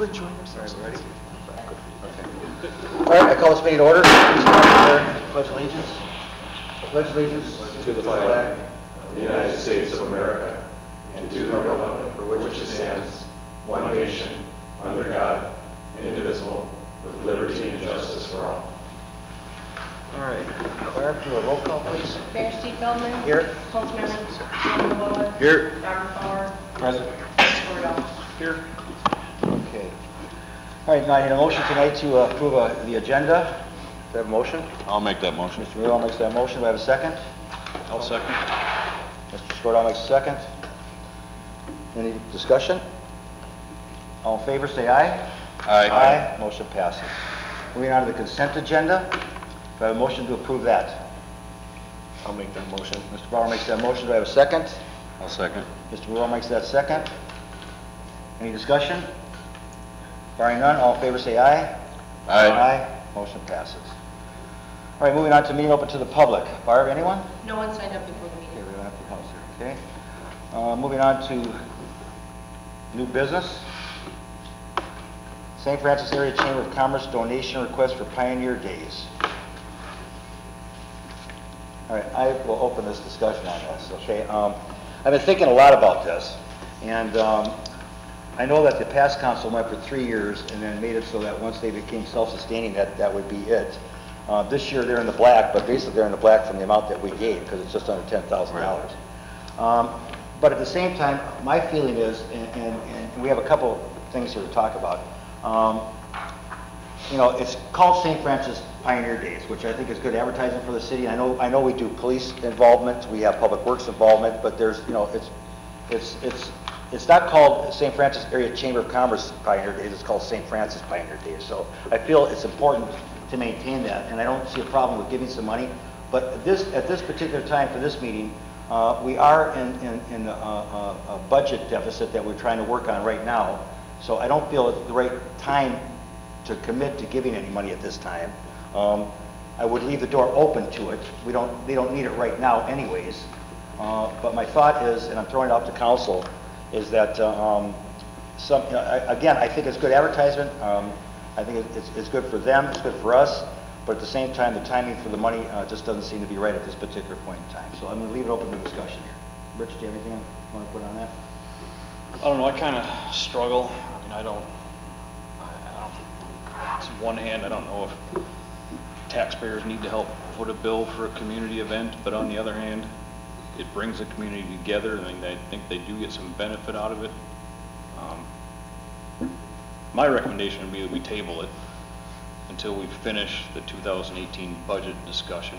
We're enjoying ourselves. Ready? Okay. All right, I call this meeting to order. Pledge allegiance. Pledge allegiance to the flag of the United States of America and to the republic for which it stands, one nation, under God, indivisible, with liberty and justice for all. All right. Claire, do a roll call, please. Mayor Steve Feldman. Here. Councilmember John Waller. Here. Robert Fowler. Present. Gordon. Here. Okay. All right, now I need a motion tonight to approve the agenda. Do I have a motion? I'll make that motion. Mr. Murrow makes that motion. Do I have a second? I'll second. Mr. Skordow makes a second. Any discussion? All in favor, say aye. Aye. Motion passes. Moving on to the consent agenda. Do I have a motion to approve that? I'll make that motion. Mr. Bauer makes that motion. Do I have a second? I'll second. Mr. Murrow makes that second. Any discussion? Barring none, all in favor say aye. Aye. Motion passes. All right, moving on to meeting open to the public. Barb, anyone? No one signed up before the Okay, meeting. we don't have the house here, okay. Moving on to new business. St. Francis Area Chamber of Commerce donation request for Pioneer Days. All right, I will open this discussion on this, okay? I've been thinking a lot about this, and I know that the past council went for 3 years and then made it so that once they became self-sustaining, that would be it. This year they're in the black, but basically they're in the black from the amount that we gave, because it's just under $10,000. But at the same time, my feeling is, and we have a couple things here to talk about. You know, it's called St. Francis Pioneer Days, which I think is good advertising for the city. I know we do police involvement, we have public works involvement, but there's, you know, it's not called St. Francis Area Chamber of Commerce Pioneer Days, it's called St. Francis Pioneer Days. So I feel it's important to maintain that, and I don't see a problem with giving some money. But at this particular time for this meeting, we are in a budget deficit that we're trying to work on right now. So I don't feel it's the right time to commit to giving any money at this time. I would leave the door open to it. They don't need it right now anyways. But my thought is, and I'm throwing it out to council, is that again, I think it's good advertisement. I think it's good for them, it's good for us, but at the same time, the timing for the money just doesn't seem to be right at this particular point in time. So I'm going to leave it open to discussion here. Rich, do you have anything you want to put on that? I don't know, I kind of struggle. I mean, I don't, on one hand, I don't know if taxpayers need to help foot a bill for a community event, but on the other hand, it brings the community together, and I think they do get some benefit out of it. My recommendation would be that we table it until we finish the 2018 budget discussion.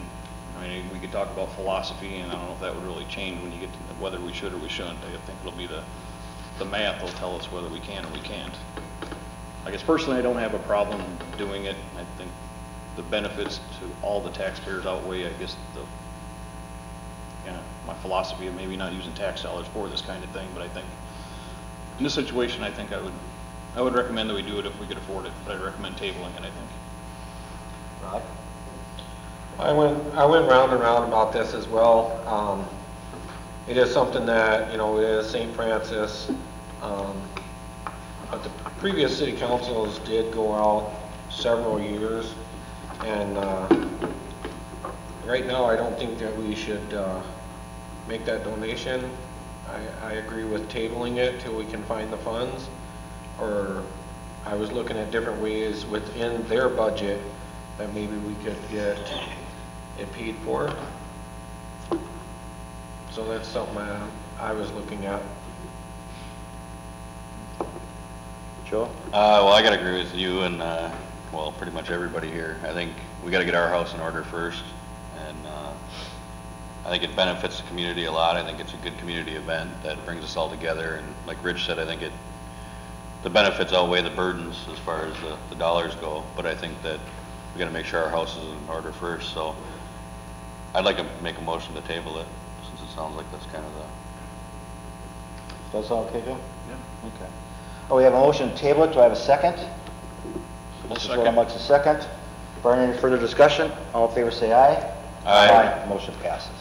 I mean, we could talk about philosophy, and I don't know if that would really change when you get to whether we should or we shouldn't. I think it'll be the math will tell us whether we can or we can't. I guess personally, I don't have a problem doing it. I think the benefits to all the taxpayers outweigh, I guess, my philosophy of maybe not using tax dollars for this kind of thing. But I think in this situation, I think I would recommend that we do it if we could afford it, but I'd recommend tabling it, I think. Rod? I went round and round about this as well. It is something that, you know, it is St. Francis. But the previous city councils did go out several years, and right now I don't think that we should make that donation. I agree with tabling it till we can find the funds, or I was looking at different ways within their budget that maybe we could get it paid for. So that's something I was looking at. Joe? Well, I gotta agree with you and, well, pretty much everybody here. I think we gotta get our house in order first, and I think it benefits the community a lot. I think it's a good community event that brings us all together, and like Rich said, I think the benefits outweigh the burdens as far as the dollars go, but I think that we gotta make sure our house is in order first. So I'd like to make a motion to table it, since it sounds like that's kind of Does that sound okay, Joe? Yeah. Okay. Oh, we have a motion to table it. Do I have a second? I'll Mr. second. Skordow makes a second. Barring any further discussion, all in favor say aye. Aye. Motion passes.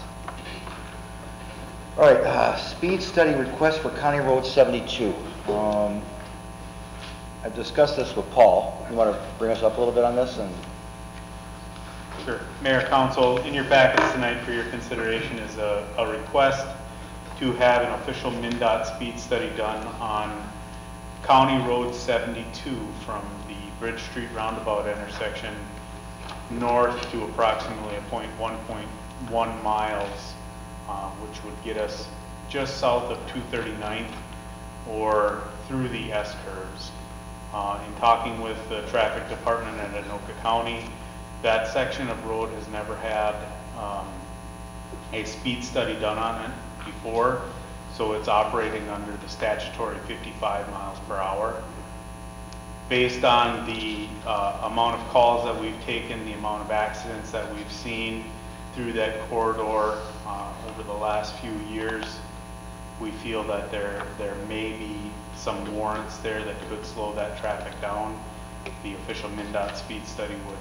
All right, speed study request for County Road 72. I discussed this with Paul. You want to bring us up a little bit on this? And Sure. Mayor, Council, in your packets tonight for your consideration is a request to have an official MnDOT speed study done on County Road 72 from the Bridge Street roundabout intersection north to approximately a 1.1 miles, which would get us just south of 239th or through the S-curves. In talking with the traffic department at Anoka County, that section of road has never had a speed study done on it before, so it's operating under the statutory 55 miles per hour. Based on the amount of calls that we've taken, the amount of accidents that we've seen through that corridor over the last few years, we feel that there may be some warrants there that could slow that traffic down. The official MnDOT speed study would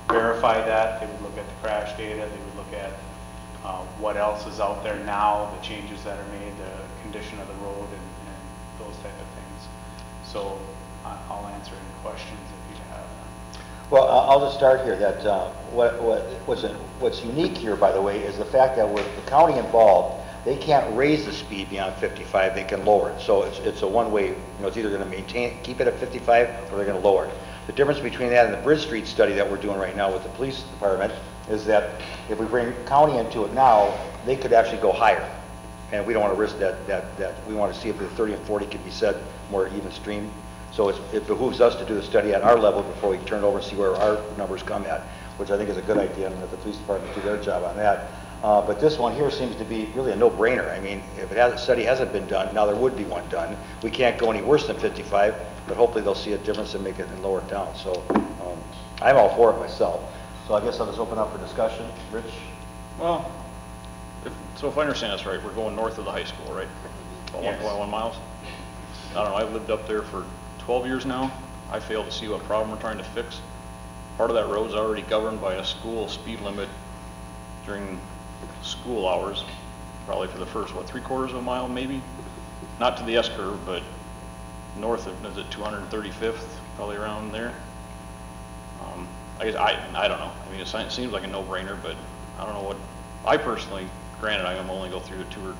verify that. They would look at the crash data. They would look at what else is out there now, the changes that are made, the condition of the road, and those type of things. So I'll answer any questions if you have them. well, I'll just start here. That what's unique here, by the way, is the fact that with the county involved, they can't raise the speed beyond 55. They can lower it. So it's a one-way. You know, it's either going to keep it at 55, or they're going to lower it. The difference between that and the Bridge Street study that we're doing right now with the police department is that if we bring county into it now, they could actually go higher. And we don't want to risk that. We want to see if the 30 and 40 can be set more even stream. So it behooves us to do the study at our level before we turn it over and see where our numbers come at, which I think is a good idea, and let the police department do their job on that. But this one here seems to be really a no-brainer. I mean, if a study hasn't been done, now there would be one done. We can't go any worse than 55, but hopefully they'll see a difference and make it and lower it down. So I'm all for it myself. So I guess I'll just open up for discussion. Rich? Well, if I understand this right, we're going north of the high school, right? About Yes. 1.1 miles? I don't know, I've lived up there for 12 years now. I fail to see what problem we're trying to fix. Part of that road's already governed by a school speed limit during school hours, probably for the first, 3/4 of a mile maybe? Not to the S-curve, but north of, is it 235th, probably around there? I guess, I don't know. I mean, it seems like a no-brainer, but I don't know what, I personally, granted, I'm only go through the tour,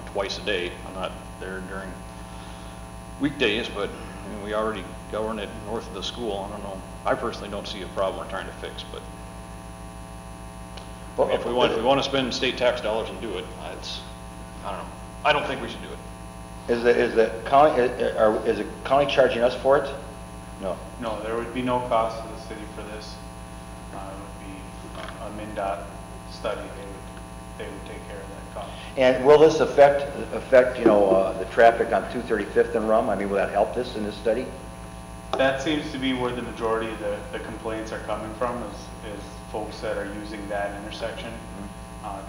twice a day. I'm not there during weekdays, but I mean, we already govern it north of the school. I don't know. I personally don't see a problem we're trying to fix, but I mean, if we want to spend state tax dollars and do it, I don't know. I don't think we should do it. Is the county charging us for it? No. No, there would be no cost to the city for this. It would be a MnDOT study. They would take care of that cost. And will this affect the traffic on 235th and Rum? I mean, will that help this in this study? That seems to be where the majority of the complaints are coming from, is folks that are using that intersection,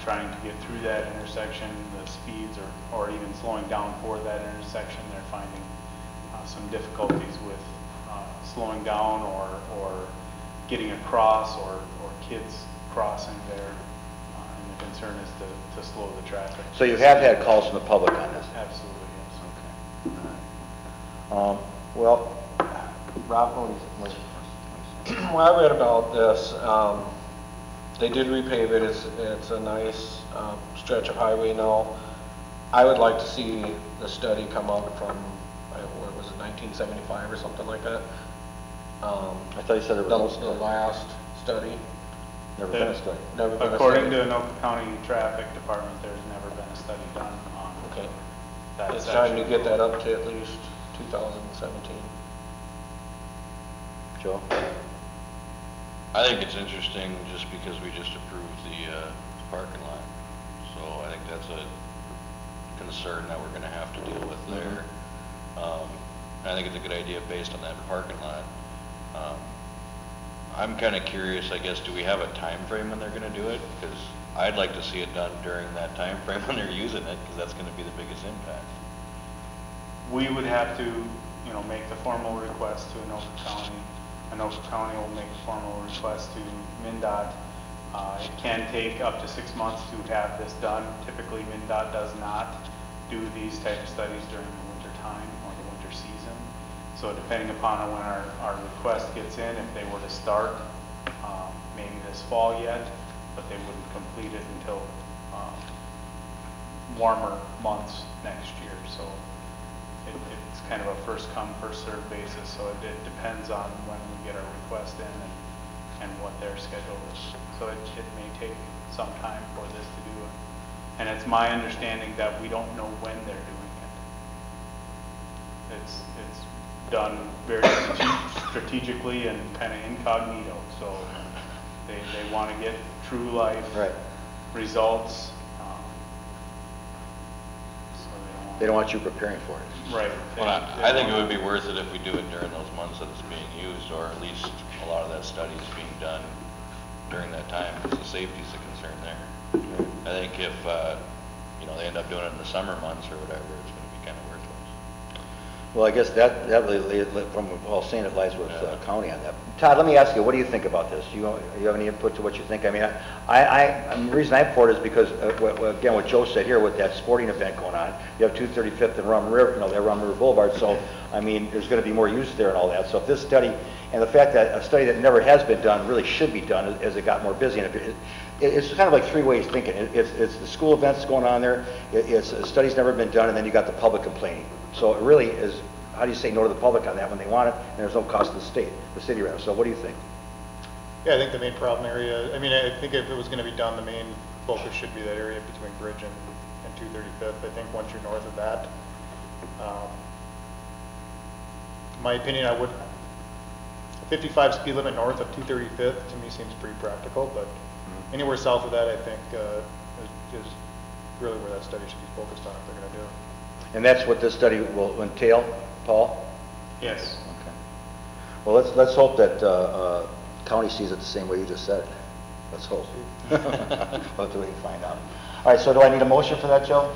trying to get through that intersection, the speeds or even slowing down for that intersection. They're finding some difficulties with slowing down or getting across or kids crossing there. And the concern is to slow the traffic. So you have had calls from the public on this? Absolutely, yes. Okay. Well, Rob, what do you Well, I read about this. They did repave it. It's a nice stretch of highway now. I would like to see the study come out from, what was it, 1975 or something like that? I thought you said there was That no was the study. last study. Never been a study. Never been a According study. to Anoka County Traffic Department, there's never been a study done on Okay. that It's time to section. get that up to at least 2017. Joe? I think it's interesting just because we just approved the parking lot. So I think that's a concern that we're gonna have to deal with there. And I think it's a good idea based on that parking lot. I'm kinda curious, I guess, do we have a time frame when they're gonna do it? Because I'd like to see it done during that time frame when they're using it, because that's gonna be the biggest impact. We would have to, make the formal request to Anoka County. Anoka County will make a formal request to MnDOT. It can take up to 6 months to have this done. Typically, MnDOT does not do these type of studies during the winter time or the winter season. So depending upon when our request gets in, if they were to start, maybe this fall yet, but they wouldn't complete it until warmer months next year. So it's kind of a first come, first served basis. So it depends on when we get our request in and what their schedule is. So it may take some time for this to do it. And it's my understanding that we don't know when they're doing it. It's done very strategically and kind of incognito. So they want to get true life Right. results. So They don't want you preparing for it. Right. Well, I think it would be worth it if we do it during those months that it's being used, or at least a lot of that study is being done during that time, because the safety's a concern there. I think if, you know, they end up doing it in the summer months or whatever, it's gonna be kind of worthless. Well, I guess that from all saying it lies with county on that. Todd, let me ask you, what do you think about this? You have any input to what you think? I mean, the reason I pour it is because, again, what Joe said here with that sporting event going on, you have 235th and Rum River, they're Rum River Boulevard, so, I mean, there's going to be more use there and all that. So if this study, and the fact that a study that never has been done really should be done as it got more busy, and it's kind of like three ways thinking. It's the school events going on there, it's a study's never been done, and then you got the public complaining. So it really is, how do you say no to the public on that when they want it, and there's no cost to the city rather. So what do you think? Yeah, I think the main problem area, I mean, I think if it was going to be done, the main focus should be that area between Bridge and 235th. I think once you're north of that, in my opinion, 55 speed limit north of 235th to me seems pretty practical, but anywhere south of that, I think, is really where that study should be focused on if they're going to do it. And that's what this study will entail, Paul? Yes. Okay. Well, let's hope that county sees it the same way you just said it. Let's hope. We'll have to wait and find out. All right, so do I need a motion for that, Joe?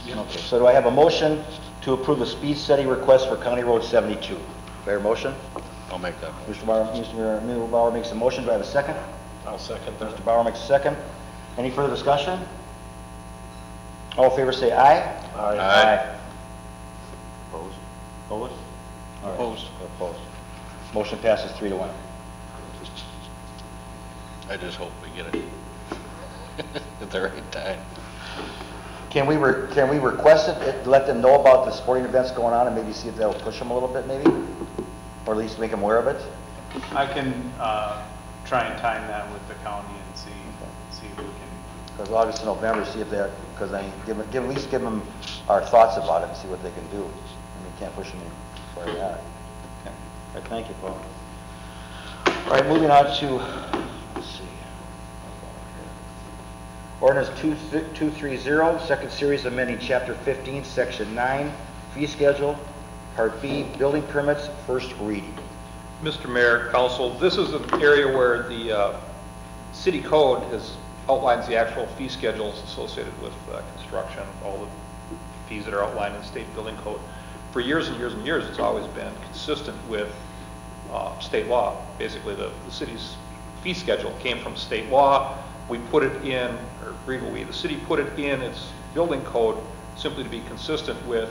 Okay, so do I have a motion to approve the speed study request for County Road 72? Do I hear a motion? I'll make that motion. Mr. Bauer makes a motion. Do I have a second? I'll second that. Mr. Bauer makes a second. Any further discussion? All in favor say aye. Aye. Opposed? Opposed? All right. Opposed. Opposed. Motion passes 3-1. I just hope we get it at the right time. Can we request it, let them know about the sporting events going on and maybe see if that'll push them a little bit maybe? Or at least make them aware of it? I can try and time that with the county and see if we can. Because August and November, see if they're, because I at least give them our thoughts about it and see what they can do. I mean, can't push them where they're at. Okay. All right, thank you, Paul. All right, moving on to, let's see. Ordinance 230, second series amending Chapter 15, Section 9, fee schedule, Part B, building permits, first reading. Mr. Mayor, Council, this is an area where the city code outlines the actual fee schedules associated with construction, all the fees that are outlined in the state building code. For years and years and years, it's always been consistent with state law. Basically, the city's fee schedule came from state law. We put it in, or the city put it in its building code simply to be consistent with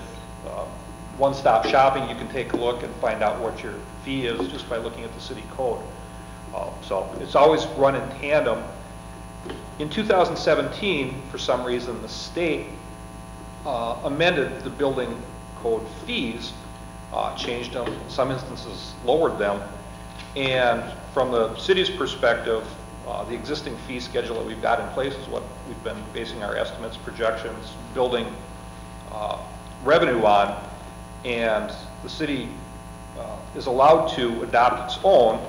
one-stop shopping. You can take a look and find out what your fee is just by looking at the city code. So it's always run in tandem. In 2017, for some reason, the state amended the building code fees, changed them, in some instances lowered them, and from the city's perspective, the existing fee schedule that we've got in place is what we've been basing our estimates, projections, building revenue on, and the city is allowed to adopt its own.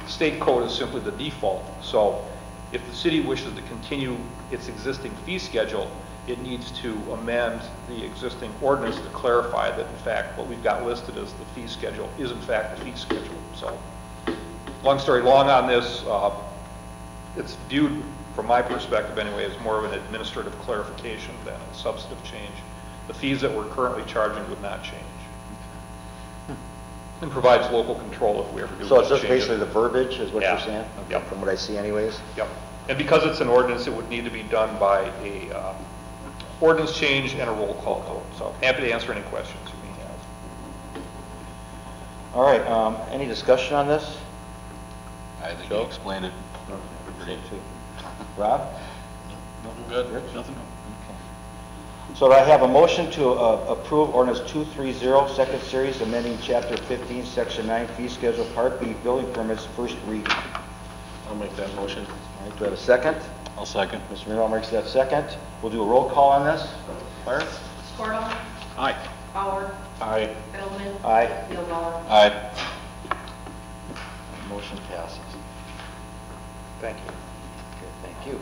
The state code is simply the default. So if the city wishes to continue its existing fee schedule, it needs to amend the existing ordinance to clarify that, in fact, what we've got listed as the fee schedule is, in fact, the fee schedule. So, long story long on this, it's viewed, from my perspective anyway, as more of an administrative clarification than a substantive change. The fees that we're currently charging would not change. And provides local control if we ever do. So it's just basically the verbiage is what Yeah. you're saying? Okay, Yep. from what I see anyways? Yep. And because it's an ordinance, it would need to be done by a ordinance change and a roll call vote. So happy to answer any questions you may have. All right, any discussion on this? I think Joe? you explained it. pretty- Rob? Nothing good? Rich? Nothing. So I have a motion to approve ordinance 230, second series, amending chapter 15, section 9, fee schedule, part B, building permits, first reading. I'll make that motion. All right, do I have a second? I'll second. Mr. Merrill makes that second. We'll do a roll call on this. Claire? Squirtle, Aye. Howard, Aye. Edelman. Aye. Mueller. Aye. Motion passes. Thank you. Okay, thank you.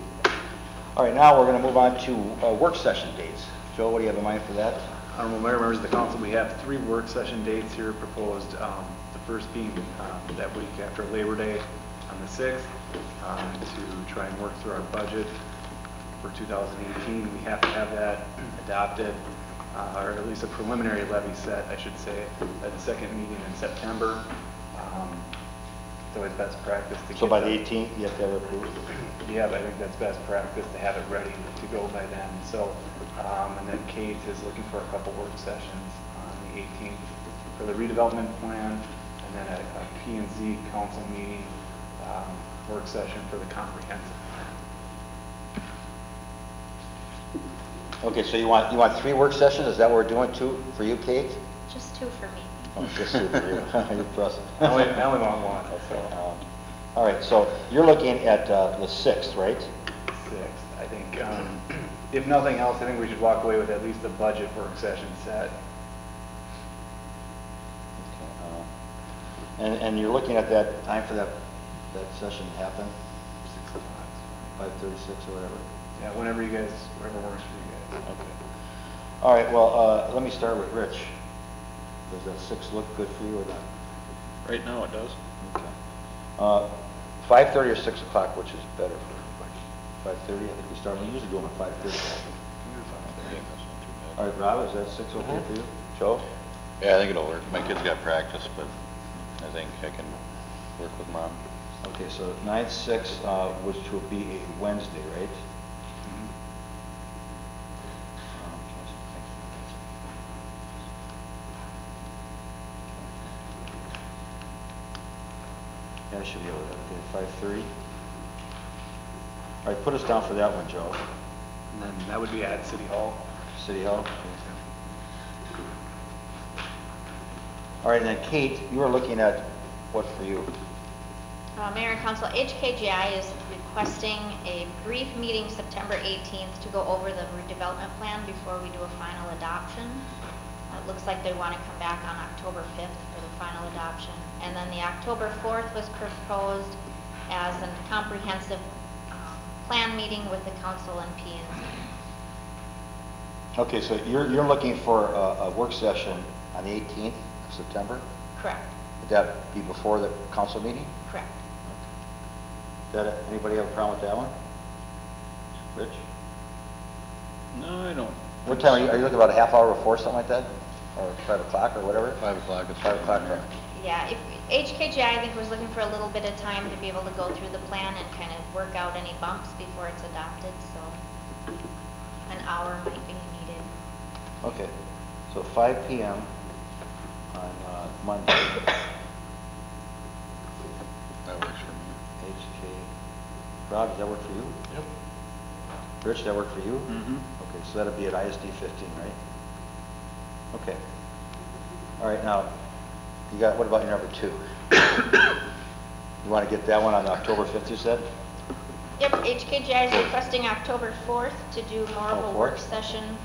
All right, now we're going to move on to work session dates. Joe, what do you have in mind for that? Honorable Mayor, members of the council, we have 3 work session dates here proposed. The first being that week after Labor Day on the 6th to try and work through our budget for 2018. We have to have that adopted, or at least a preliminary levy set, I should say, at the second meeting in September. It's always best practice to So get by the that- 18th, you have to have it approved? Yeah, but I think that's best practice to have it ready to go by then. So, and then Kate is looking for a couple work sessions on the 18th for the redevelopment plan, and then a P&Z council meeting, work session for the comprehensive plan. Okay, so you want 3 work sessions? Is that what we're doing, 2 for you, Kate? Just 2 for me. Oh, just 2 for you. You're impressive. I only want one, so All right, so you're looking at the 6th, right? 6th. I think, if nothing else, I think we should walk away with at least a budget work session set. And you're looking at that time for that session to happen? 5:36 or whatever? Yeah, whenever works for you guys. Okay. All right, well, let me start with Rich. Does that 6 look good for you or not? Right now it does. Okay. 5:30 or 6 o'clock, which is better for everybody? 5:30, I think we start, we usually do them at 5:30. All right, Rob, is that 6 okay for you? Joe? Yeah, I think it'll work. My kid's got practice, but I think I can work with mom. Okay, so 9/6, which will be a Wednesday, right? Yeah, I should be able to, okay, 5:30. All right, put us down for that one, Joe. And then that would be at City Hall. City Hall. All right, and then Kate, you were looking at what for you? Mayor and Council, HKGI is requesting a brief meeting September 18th to go over the redevelopment plan before we do a final adoption. It looks like they want to come back on October 5th for the final adoption. And then the October 4th was proposed as a comprehensive plan meeting with the council and P&Z. Okay, so you're looking for a work session on the 18th of September? Correct, Would that be before the council meeting? correct. Anybody have a problem with that one? Rich? No, I don't. What time, are you looking about a half hour before, something like that? Or 5 o'clock or whatever? 5 o'clock is 5 o'clock, right? Yeah, if HKGI, I think, was looking for a little bit of time to be able to go through the plan and kind of work out any bumps before it's adopted, so an hour might be needed. Okay, so 5 p.m. on Monday. That works for me. HK. Rob, does that work for you? Yep. Rich, that work for you? Mm-hmm. Okay, so that'll be at ISD 15, right? Okay. All right, now, what about your number 2? You want to get that one on October 5th, you said? Yep, HKGI is requesting October 4th to do more of Oh, a work 4th? session.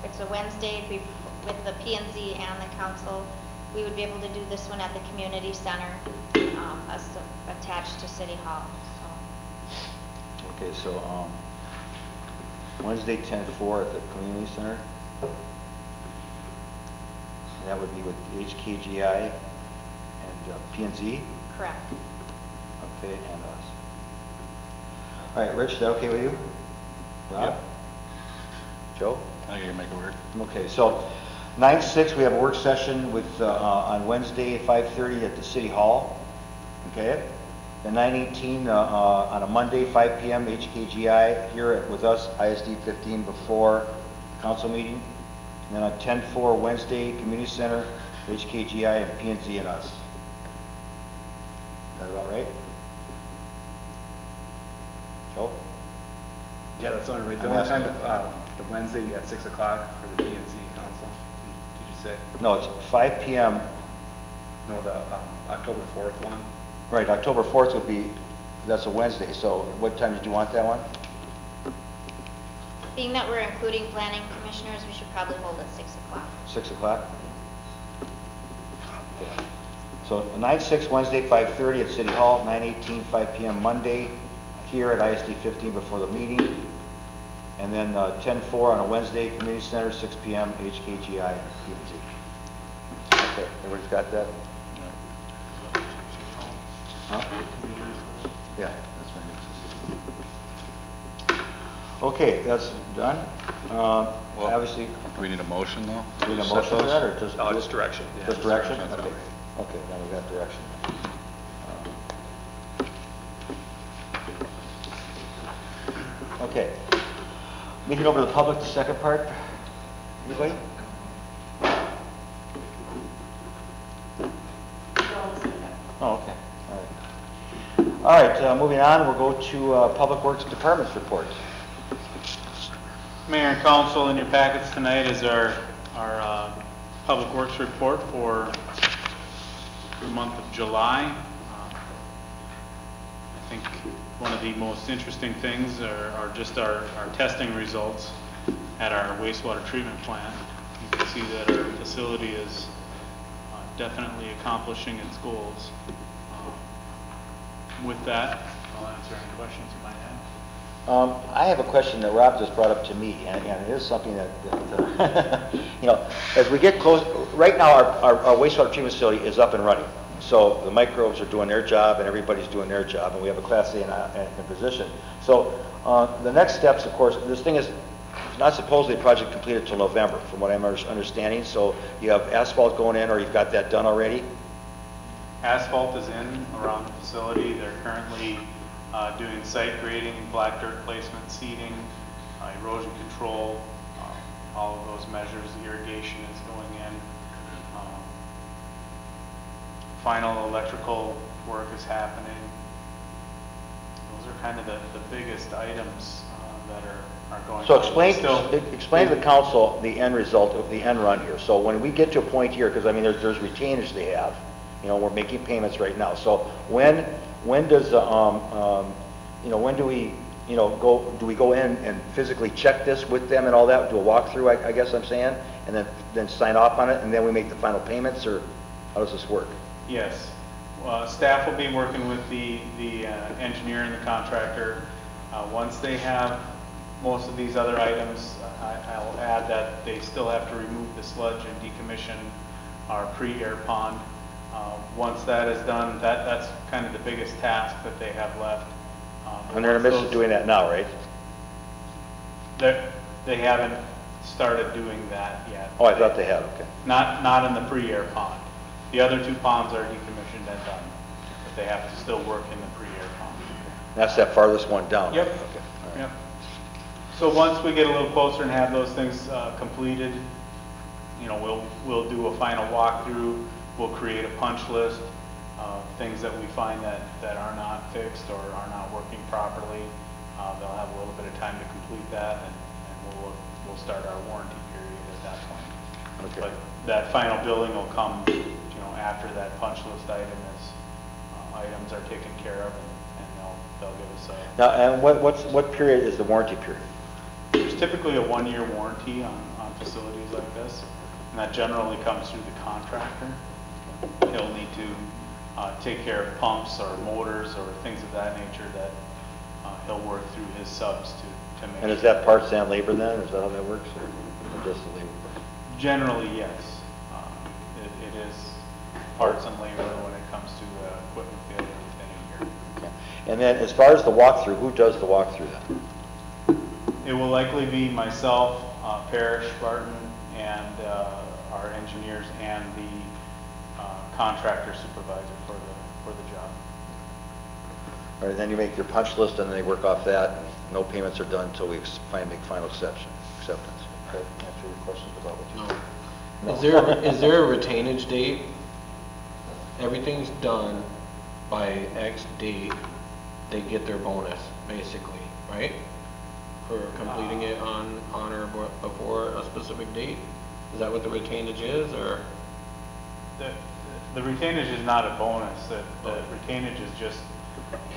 It's a Wednesday with the P&Z and the council. We would be able to do this one at the community center, attached to City Hall, so. Okay, so Wednesday, 10/4 at the community center. And that would be with HKGI and P&Z? Correct. Okay, and us. All right, Rich, is that okay with you? Rob? Yep. Joe? I think I can make it work. Okay, so 9/6, we have a work session with, on Wednesday at 5:30 at the City Hall. Okay? The 9/18, on a Monday, 5 p.m., HKGI here with us, ISD 15 before council meeting. And then on 10/4 Wednesday, Community Center, HKGI and P&Z and us. Is that about right? Joe? Yeah, that's only right. The I'm only time, asking. the Wednesday at 6 o'clock for the P and Z council, did you say? No, it's 5 PM. No, the October 4th one? Right, October 4th would be, that's a Wednesday, so what time did you want that one? Being that we're including planning commissioners, we should probably hold at 6 o'clock. 6 o'clock? Okay. So 9/6 Wednesday, 5:30 at City Hall, 9/18, 5 PM Monday here at ISD 15 before the meeting. And then 10/4 on a Wednesday, Community Center, 6 PM, HKGI and P&Z. Okay, everybody's got that? Huh? Yeah, that's fine. Okay, that's done. Obviously, Do we need a motion though? do we need a Set motion for those? that, or just? Just direction. Just direction? That's Okay. all Okay, then we got direction. Okay. Meeting over to the public, the second part. Anybody? Oh, okay. All right, moving on, we'll go to Public Works Department's report. Mayor and council, in your packets tonight is our Public Works report for the month of July. I think one of the most interesting things are just our testing results at our wastewater treatment plant. You can see that our facility is definitely accomplishing its goals. With that, I'll answer any questions you might have. I have a question that Rob just brought up to me, and it is something that you know, as we get close, right now our wastewater treatment facility is up and running. So the microbes are doing their job and everybody's doing their job, and we have a Class A in position. So the next steps, of course, this thing is not supposedly a project completed till November, from what I'm understanding. So you have asphalt going in, or you've got that done already? Asphalt is in around the facility. They're currently doing site grading, black dirt placement, seeding, erosion control, all of those measures. The irrigation is going in. Final electrical work is happening. Those are kind of the biggest items that are going on. So explain to the council the end result of the end run here. So when we get to a point here, because I mean there's retainage they have, you know, we're making payments right now. So when does you know, when do we, you know, do we go in and physically check this with them and all that, do a walkthrough, I guess I'm saying, and then sign off on it, and then we make the final payments, or how does this work? Yes. Staff will be working with the engineer and the contractor. Once they have most of these other items, I'll add that they still have to remove the sludge and decommission our pre-air pond. Once that is done, that's kind of the biggest task that they have left. And they're in the midst of doing that now, right? They haven't started doing that yet. Oh, I thought they had, okay. Not in the pre-air pond. The other two ponds are decommissioned and done, but they have to still work in the pre-air pond. That's that farthest one down? Yep. Okay. All right. Yep. So once we get a little closer and have those things completed, you know, we'll do a final walkthrough. We'll create a punch list of things that we find that are not fixed or are not working properly. They'll have a little bit of time to complete that, and we'll start our warranty period at that point. Okay. But that final billing will come, you know, after that punch list item items are taken care of, and they'll give us a. Now, and what period is the warranty period? There's typically a 1-year warranty on facilities like this, and that generally comes through the contractor. He'll need to take care of pumps or motors or things of that nature that he'll work through his subs to make. And is that parts and labor then? Is that how that works, or just the labor? Generally, yes. It is parts and labor when it comes to equipment failure within a year. Okay. And then as far as the walkthrough, who does the walkthrough then? It will likely be myself, Parrish, Barton, and our engineers and the contractor supervisor for the job. All right, then you make your punch list and then they work off that, and no payments are done until we make final acceptance. Okay, answer your questions about what you know. Is there a retainage date? Everything's done by X date, they get their bonus, basically, right? For completing it on or before a specific date? Is that what the retainage is, or? The retainage is not a bonus, the retainage is just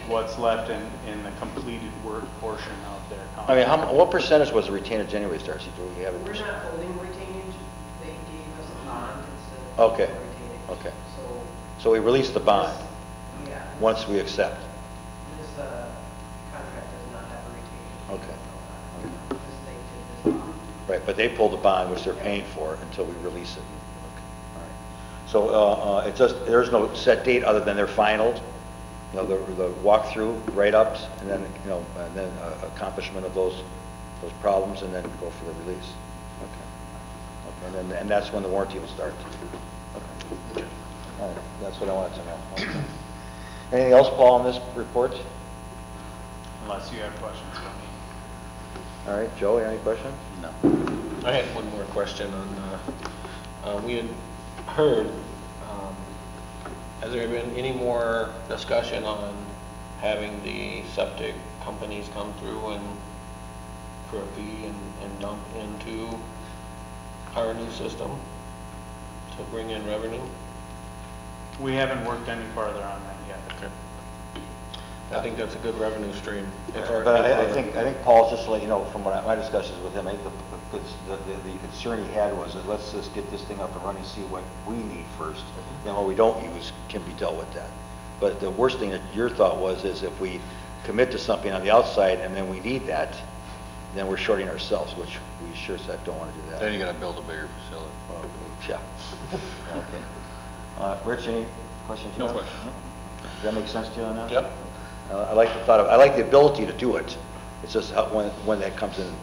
what's left in the completed work portion of their I contract. mean, what percentage was the retainage anyways, Darcy? Do we have a We're percent? not holding retainage, they gave us a bond instead of Okay, retainage. okay. So, So we release the bond yeah, once we accept. this contract does not have a retainage. Okay. This thing did this bond. Right, but they pull the bond, which they're paying for, until we release it. Okay, all right. So it just, there's no set date other than they're finalized, you know, the walkthrough, write-ups, and then, you know, and then accomplishment of those problems, and then go for the release. Okay. Okay, and that's when the warranty will start. Okay. All right, that's what I wanted to know. Okay. Anything else, Paul, on this report? Unless you have questions for me. All right, Joe, any questions? No. I had one more question on, we had heard, has there been any more discussion on having the septic companies come through and for a fee and dump into our new system to bring in revenue? We haven't worked any farther on that yet. Okay. I think that's a good revenue stream. But I think Paul's, just to let you know, from my discussions with him, I think the concern he had was that let's just get this thing up and running, see what we need first. Then what we don't use can be dealt with that. But the worst thing that your thought was is if we commit to something on the outside and then we need that, then we're shorting ourselves, which we sure as heck don't want to do that. Then you gotta build a bigger facility. Yeah. Okay. Rich, any questions? No question. Does that make sense to you on that? Yep. I like the thought of, I like the ability to do it. It's just how, when that comes in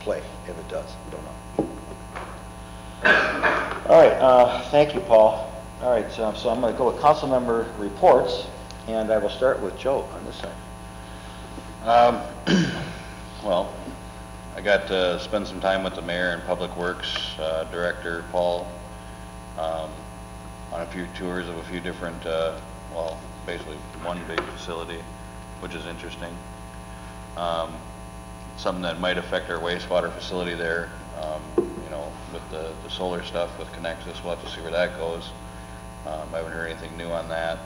play, if it does, we don't know. All right, thank you, Paul. All right, so I'm going to go with council member reports, and I will start with Joe on this side. Well, I got to spend some time with the mayor and Public Works Director, Paul, on a few tours of a few different, well, basically one big facility, which is interesting. Something that might affect our wastewater facility there, you know, with the solar stuff with Connexus. We'll have to see where that goes. I haven't heard anything new on that.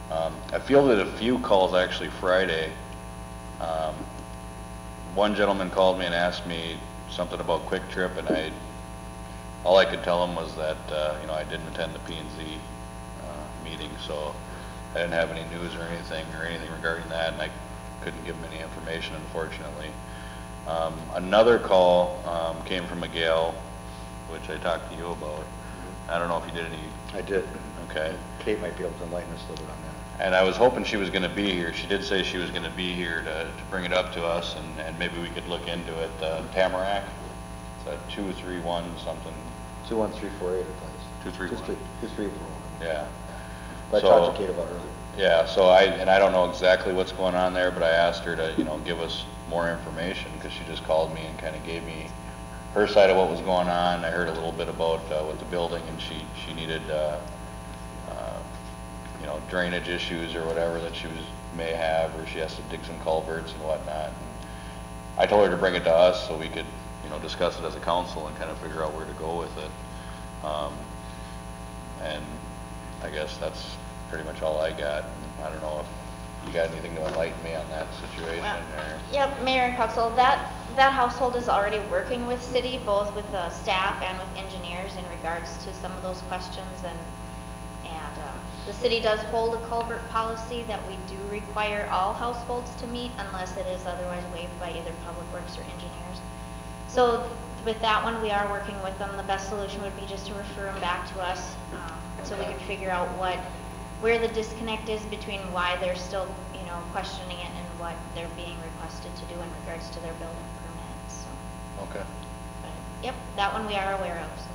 I fielded a few calls actually Friday. One gentleman called me and asked me something about Quick Trip, and all I could tell him was that, you know, I didn't attend the P&Z meeting, so I didn't have any news or anything regarding that, and I couldn't give him any information, unfortunately. Another call came from a gal, which I talked to you about. I don't know if you did any. I did. Okay. Kate might be able to enlighten us a little bit on that. And I was hoping she was going to be here. She did say she was going to be here to bring it up to us, and maybe we could look into it. Tamarack, it's a 231 something. 21348 at least. 231. 231. Yeah. I talked to Kate about it earlier. Yeah, so I don't know exactly what's going on there, but I asked her to, you know, give us more information, because she just called me and kind of gave me her side of what was going on. I heard a little bit about with the building, and she needed, you know, drainage issues or whatever that may have, or she has to dig some culverts and whatnot. And I told her to bring it to us so we could, you know, discuss it as a council and kind of figure out where to go with it. And I guess that's pretty much all I got. I don't know if you got anything to enlighten me on that situation, or? Yeah, Mayor and Council, that household is already working with city, both with the staff and with engineers in regards to some of those questions, and the city does hold a culvert policy that we do require all households to meet unless it is otherwise waived by either Public Works or engineers. So with that one, we are working with them. The best solution would be just to refer them back to us, so we can figure out where the disconnect is between why they're still, you know, questioning it and what they're being requested to do in regards to their building permits. So, Okay. but, yep, that one we are aware of. So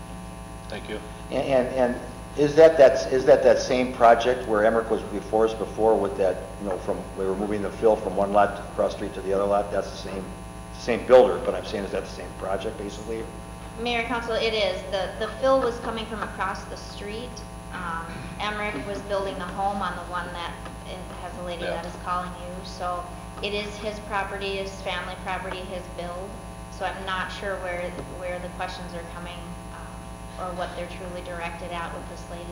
Thank you. And is that same project where Emmerich was before us before with that, you know, we were moving the fill from one lot across the street to the other lot? That's the same builder, but I'm saying, is that the same project basically? Mayor and Council, it is. The fill was coming from across the street. Emmerich was building the home on the one that has a lady Yeah. that is calling you. So it is his property, his family property, his build. So I'm not sure where the questions are coming or what they're truly directed at with this lady.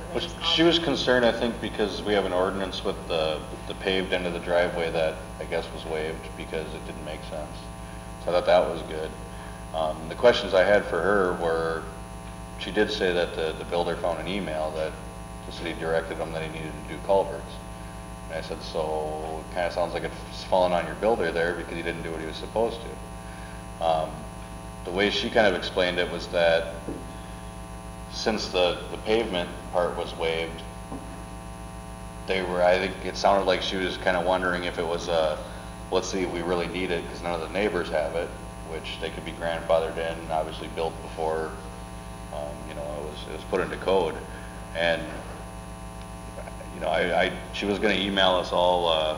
the lady's She was calling. concerned, I think, because we have an ordinance with the paved end of the driveway that I guess was waived because it didn't make sense. So I thought that was good. The questions I had for her were, she did say that the builder found an email that the city directed him that he needed to do culverts. And I said, so it kind of sounds like it's falling on your builder there because he didn't do what he was supposed to. The way she kind of explained it was that since the pavement part was waived, I think it sounded like she was kind of wondering if it was let's see if we really need it because none of the neighbors have it, which they could be grandfathered in, obviously built before, it was put into code. And, she was gonna email us all,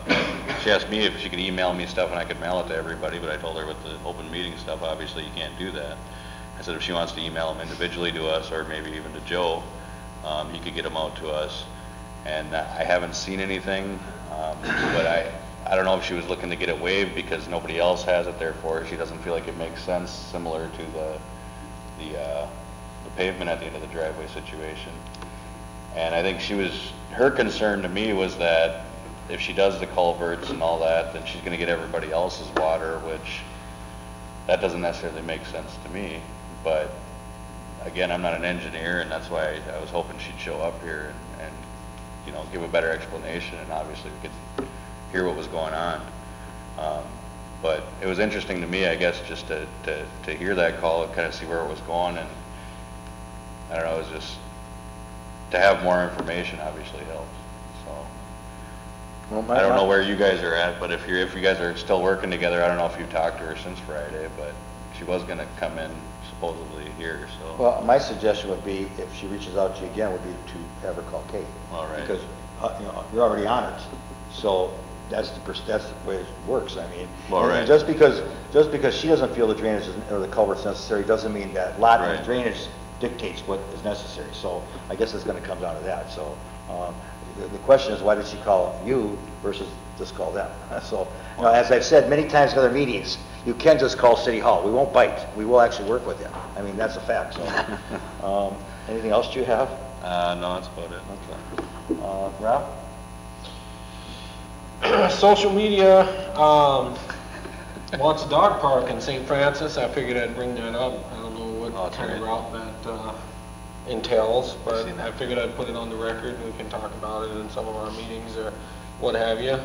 she asked me if she could email me stuff and I could mail it to everybody, but I told her with the open meeting stuff, obviously you can't do that. I said if she wants to email them individually to us, or maybe even to Joe, he could get them out to us. And I haven't seen anything, but I don't know if she was looking to get it waived because nobody else has it, therefore she doesn't feel like it makes sense, similar to the pavement at the end of the driveway situation. And I think her concern to me was that if she does the culverts and all that, then she's gonna get everybody else's water, which that doesn't necessarily make sense to me. But again, I'm not an engineer, and that's why I was hoping she'd show up here and give a better explanation, and obviously we could hear what was going on. But it was interesting to me, I guess, just to hear that call and kind of see where it was going, and I don't know, it was just, to have more information obviously helps, so. Well, I don't know where you guys are at, but if you guys are still working together, I don't know if you've talked to her since Friday, but she was gonna come in supposedly here, so. Well, my suggestion would be, if she reaches out to you again, would be to have her call Kate. All right. Because, you're already on it. So that's the way it works, I mean. All right. And just because she doesn't feel the drainage or the culvert's necessary, doesn't mean that lot Right. and drainage dictates what is necessary. So I guess it's gonna come down to that. So, the question is, why did she call you versus just call them? So, as I've said many times in other meetings, you can just call City Hall. We won't bite. We will actually work with you. I mean, that's a fact, so. Anything else you have? No, that's about it. Okay. Ralph? Social media, wants a dog park in St. Francis. I figured I'd bring that up. I don't know Oh, what that's kind of right. route that entails, but seen that. I figured I'd put it on the record and we can talk about it in some of our meetings or what have you.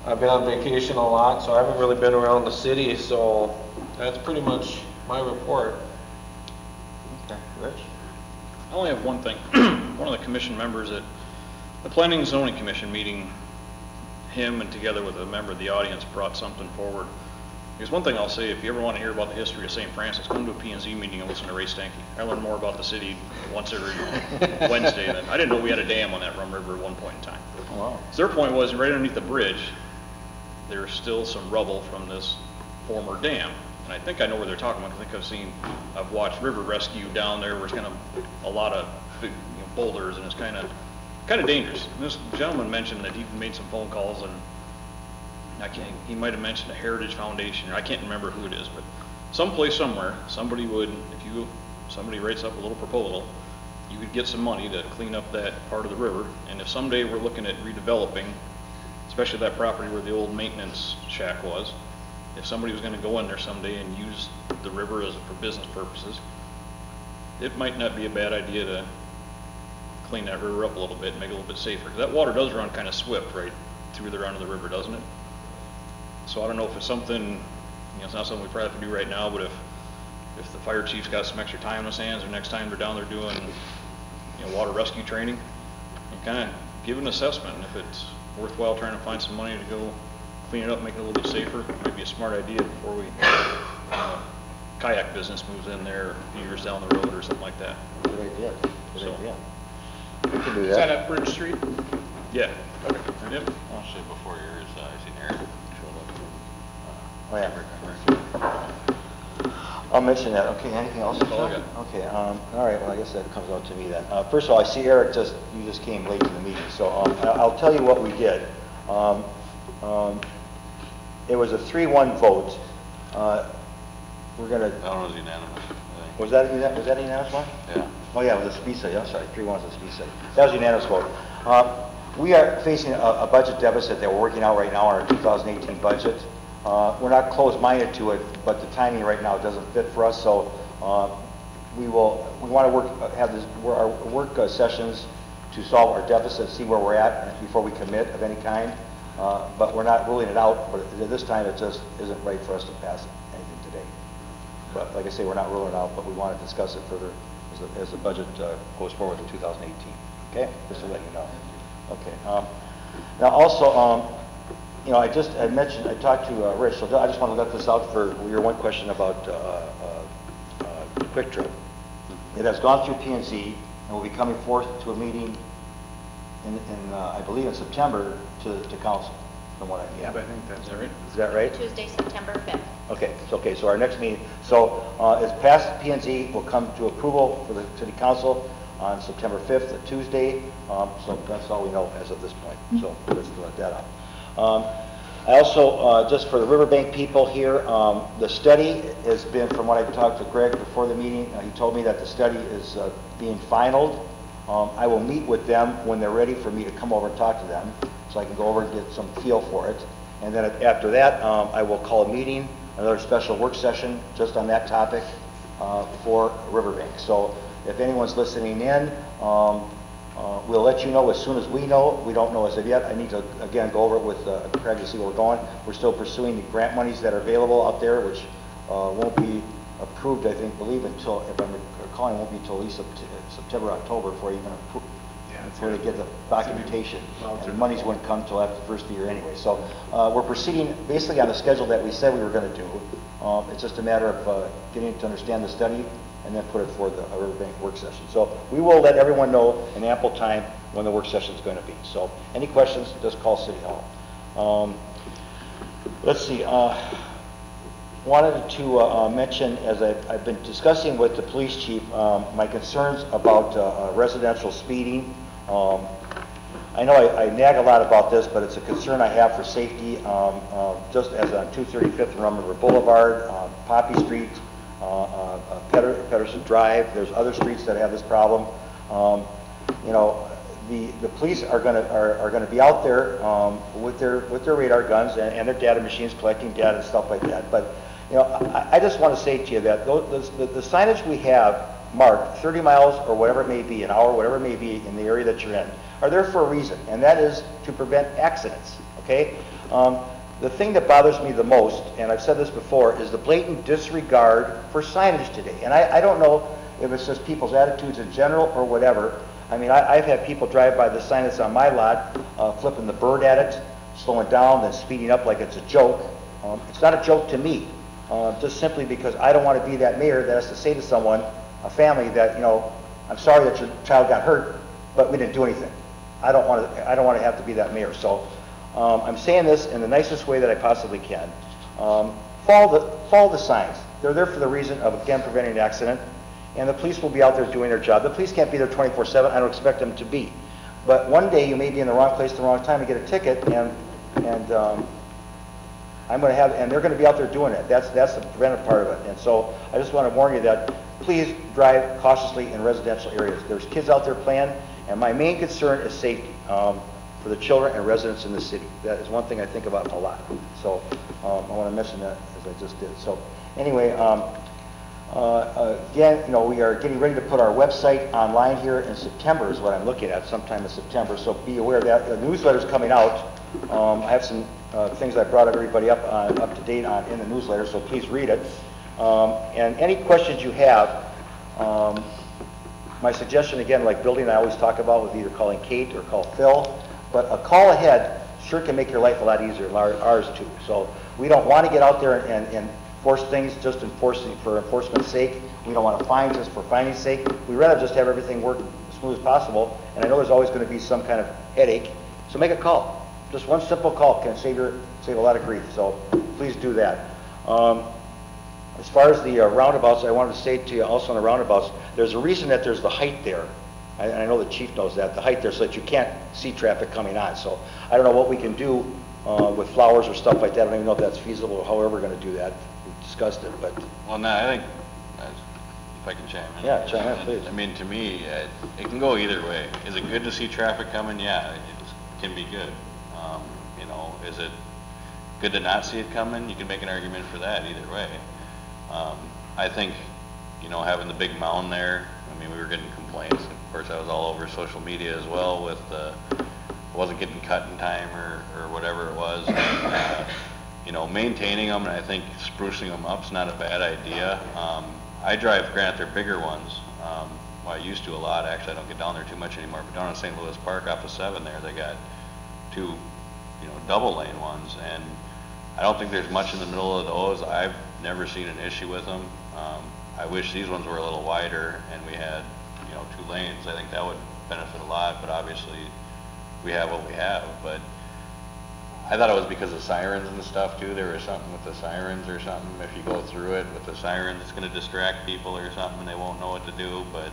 I've been on vacation a lot, so I haven't really been around the city, so that's pretty much my report. Okay, Rich? I only have one thing. One of the commission members at the Planning and Zoning Commission meeting, him and together with a member of the audience brought something forward. Because one thing I'll say, if you ever want to hear about the history of St. Francis, come to a P&Z meeting and listen to Ray Stanky. I learn more about the city once every Wednesday than, I didn't know we had a dam on that Rum River at one point in time. Oh, wow. So their point was, right underneath the bridge, there's still some rubble from this former dam. And I think I know where they're talking about. I think I've watched River Rescue down there where it's kind of a lot of big, boulders, and it's kind of dangerous. And this gentleman mentioned that he made some phone calls, and he might have mentioned a Heritage Foundation, or I can't remember who it is, but someplace somewhere, somebody writes up a little proposal, you could get some money to clean up that part of the river. And if someday we're looking at redeveloping, especially that property where the old maintenance shack was, if somebody was going to go in there someday and use the river for business purposes, it might not be a bad idea to clean that river up a little bit and make it a little bit safer. Because that water does run kind of swift right through there onto the river, doesn't it? So I don't know if it's something, it's not something we probably have to do right now, but if the fire chief's got some extra time on his hands, or next time they're down there doing, water rescue training, and kind of give an assessment. And if it's worthwhile trying to find some money to go clean it up, make it a little bit safer, it might be a smart idea before kayak business moves in there a few years down the road or something like that. Good idea. Good So- idea. We can do Is that that. at Bridge Street? Yeah. Yep. Actually, before yours, I seen Eric showed up. Oh, yeah. I'll mention that. Okay, anything else? That's all I got. Okay, all right, well, I guess that comes out to me then. First of all, I see Eric you just came late to the meeting, so I'll tell you what we did. It was a 3-1 vote. We're gonna, That one was unanimous, I think. was that a unanimous one? Yeah. Oh, yeah, it was a speed study, I'm sorry, 3-1 was a speed study. That was a unanimous vote. We are facing a budget deficit that we're working out right now on our 2018 budget. We're not closed-minded to it, but the timing right now doesn't fit for us, so we want to have our work sessions to solve our deficit, see where we're at before we commit of any kind. But we're not ruling it out, but at this time it just isn't right for us to pass anything today. But like I say, we're not ruling it out, but we want to discuss it further as the budget goes forward in 2018. Okay, just to let you know. Okay. Now also, you know, I talked to Rich, so I just want to let this out for your one question about Quick Trip. It has gone through P&Z and will be coming forth to a meeting in I believe in September to council, from what I hear. Yeah, but I think that's right. Is that right? Tuesday, September 5th. Okay, so our next meeting, so it's passed P&Z, will come to approval for the city council on September 5th, a Tuesday, so that's all we know as of this point, so let's let that out. I also, just for the Riverbank people here, the study has been, from what I talked to Greg before the meeting, he told me that the study is being finalized. I will meet with them when they're ready for me to come over and talk to them, so I can go over and get some feel for it. And then after that, I will call a meeting, another special work session just on that topic for Riverbank. So if anyone's listening in, we'll let you know as soon as we know. We don't know as of yet. I need to, again, go over it with Craig to see where we're going. We're still pursuing the grant monies that are available out there, which won't be approved, I believe, until, if I'm recalling, won't be until at least September, October before they get the documentation. And the monies wouldn't come until after the first of the year anyway. So we're proceeding basically on the schedule that we said we were going to do. It's just a matter of getting to understand the study and then put it for the Riverbank work session. So we will let everyone know in ample time when the work session is going to be. So any questions, just call City Hall. Let's see. Wanted to mention, as I've been discussing with the police chief, my concerns about residential speeding. I know I nag a lot about this, but it's a concern I have for safety, just as on 235th and Rum River Boulevard, Poppy Street, Pedersen Drive. There's other streets that have this problem. You know, the police are going to be out there with their radar guns and their data machines collecting data and stuff like that. But you know, I just want to say to you that the signage we have marked 30 miles or whatever it may be, an hour, whatever it may be in the area that you're in, are there for a reason, and that is to prevent accidents. Okay. The thing that bothers me the most, and I've said this before, is the blatant disregard for signage today. And I don't know if it's just people's attitudes in general or whatever. I mean, I've had people drive by the sign that's on my lot, flipping the bird at it, slowing down, then speeding up like it's a joke. It's not a joke to me, just simply because I don't want to be that mayor that has to say to someone, a family, that, you know, I'm sorry that your child got hurt, but we didn't do anything. I don't want to have to be that mayor. So I'm saying this in the nicest way that I possibly can. Follow the signs. They're there for the reason of, again, preventing an accident. And the police will be out there doing their job. The police can't be there 24/7. I don't expect them to be. But one day you may be in the wrong place at the wrong time and get a ticket, and I'm going to have, and they're going to be out there doing it. That's the preventive part of it. And so I just want to warn you that please drive cautiously in residential areas. There's kids out there playing, and my main concern is safety for the children and residents in the city. That is one thing I think about a lot. So I want to mention that as I just did. So anyway. Again, you know, we are getting ready to put our website online here in September is what I'm looking at, sometime in September. So be aware of that. The newsletter's coming out. I have some things I brought everybody up to date on in the newsletter, so please read it. And any questions you have, my suggestion, again, like building I always talk about, with either calling Kate or call Phil, but a call ahead sure can make your life a lot easier, ours too. So we don't want to get out there and force things just for enforcement's sake. We don't want to fine just for finding's sake. We'd rather just have everything work as smooth as possible. And I know there's always going to be some kind of headache. So make a call. Just one simple call can save a lot of grief. So please do that. As far as the roundabouts, I wanted to say to you also on the roundabouts, there's a reason that there's the height there. I know the chief knows that, the height there, so that you can't see traffic coming on. So I don't know what we can do with flowers or stuff like that. I don't even know if that's feasible or however we're going to do that. We discussed it, but Well, no, I think, if I can chime in. Yeah, chime in, please. I mean, to me, it can go either way. Is it good to see traffic coming? Yeah, it can be good. You know, is it good to not see it coming? You can make an argument for that either way. I think, you know, having the big mound there, I mean, we were getting complaints. Of course, I was all over social media as well with, wasn't getting cut in time or whatever it was. And, you know, maintaining them, and I think sprucing them up is not a bad idea. I drive, granted, they're bigger ones. Well, I used to a lot. Actually, I don't get down there too much anymore. But down in St. Louis Park off of 7 there, they got 2, you know, double lane ones. And I don't think there's much in the middle of those. I've never seen an issue with them. I wish these ones were a little wider and we had, you know, 2 lanes. I think that would benefit a lot, but obviously we have what we have. But I thought it was because of sirens and stuff too. There was something with the sirens or something. If you go through it with the sirens, it's going to distract people or something and they won't know what to do. But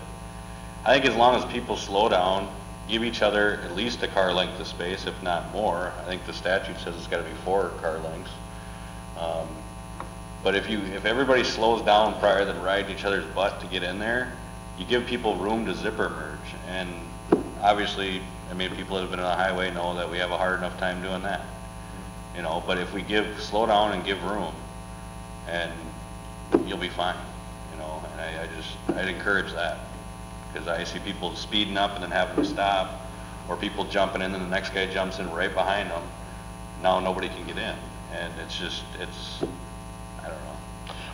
I think as long as people slow down, give each other at least a car length of space, if not more. I think the statute says it's got to be 4 car lengths. But if everybody slows down prior than riding each other's butt to get in there, you give people room to zipper merge. And obviously, I mean, people that have been on the highway know that we have a hard enough time doing that. You know, but if we slow down and give room, and you'll be fine. You know, and I'd encourage that. Because I see people speeding up and then having to stop, or people jumping in and the next guy jumps in right behind them. Now nobody can get in. And I don't know.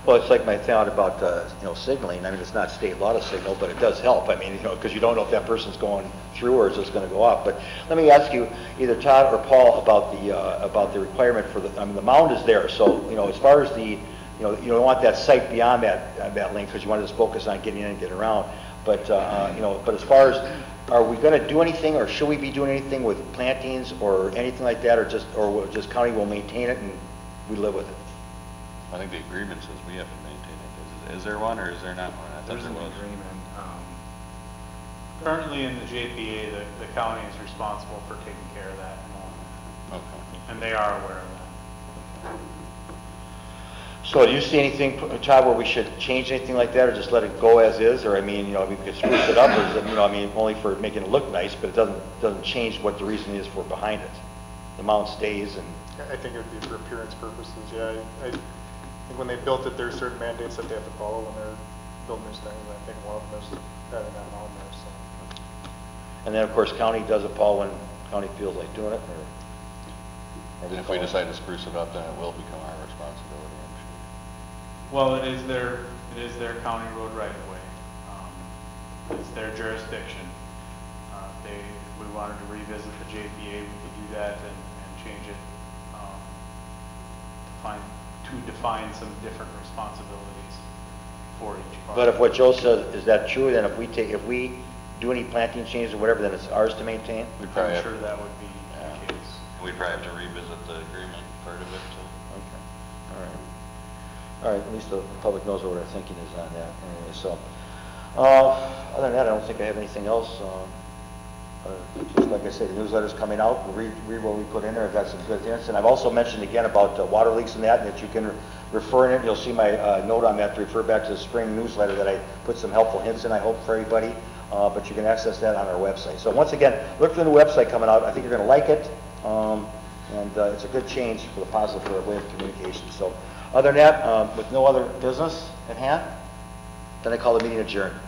well, it's like my thought about, you know, signaling. I mean, it's not state law to signal, but it does help. I mean, you know, because you don't know if that person's going through or is just going to go off. But let me ask you, either Todd or Paul, about the requirement for the, I mean, the mound is there. So, you know, as far as you don't want that site beyond that lane because you want to just focus on getting in and getting around. But, you know, but as far as, are we going to do anything or should we be doing anything with plantings or anything like that, or just county will maintain it and we live with it? I think the agreement says we have to maintain it. Is there one or is there not one? I thought There's there an was. agreement. Currently in the JPA, the county is responsible for taking care of that, Okay. and they are aware of that. So do you see anything, Todd, where we should change anything like that or just let it go as is? Or, I mean, you know, we could spruce it up, or is it, you know, I mean, only for making it look nice, but it doesn't change what the reason is for behind it. The mound stays and... I think it would be for appearance purposes, yeah. I think when they built it, there's certain mandates that they have to follow when they're building these things. I think one of them is having that mound there, so. And then, of course, county does it, Paul, when county feels like doing it, or... And if we decide to spruce it up, then it will become our responsibility, I'm sure. Well, it is their county road right of way. It's their jurisdiction. If we wanted to revisit the JPA, we could do that and change it to define some different responsibilities for each part. But if what Joe says, is that true, then if we do any planting changes or whatever, then it's ours to maintain? We'd probably I'm have, sure that would be the case. we'd probably have to revisit the agreement part of it too. Okay, all right. All right, at least the public knows what our thinking is on that, anyway, so. Other than that, I don't think I have anything else. Just like I said, the newsletter's coming out, we'll read what we put in there, I've got some good hints. And I've also mentioned again about water leaks and that you can refer in it. You'll see my note on that to refer back to the spring newsletter that I put some helpful hints in, I hope, for everybody. But you can access that on our website. So once again, look for the new website coming out. I think you're going to like it. And it's a good change for the positive for a way of communication. So other than that, with no other business at hand, then I call the meeting adjourned.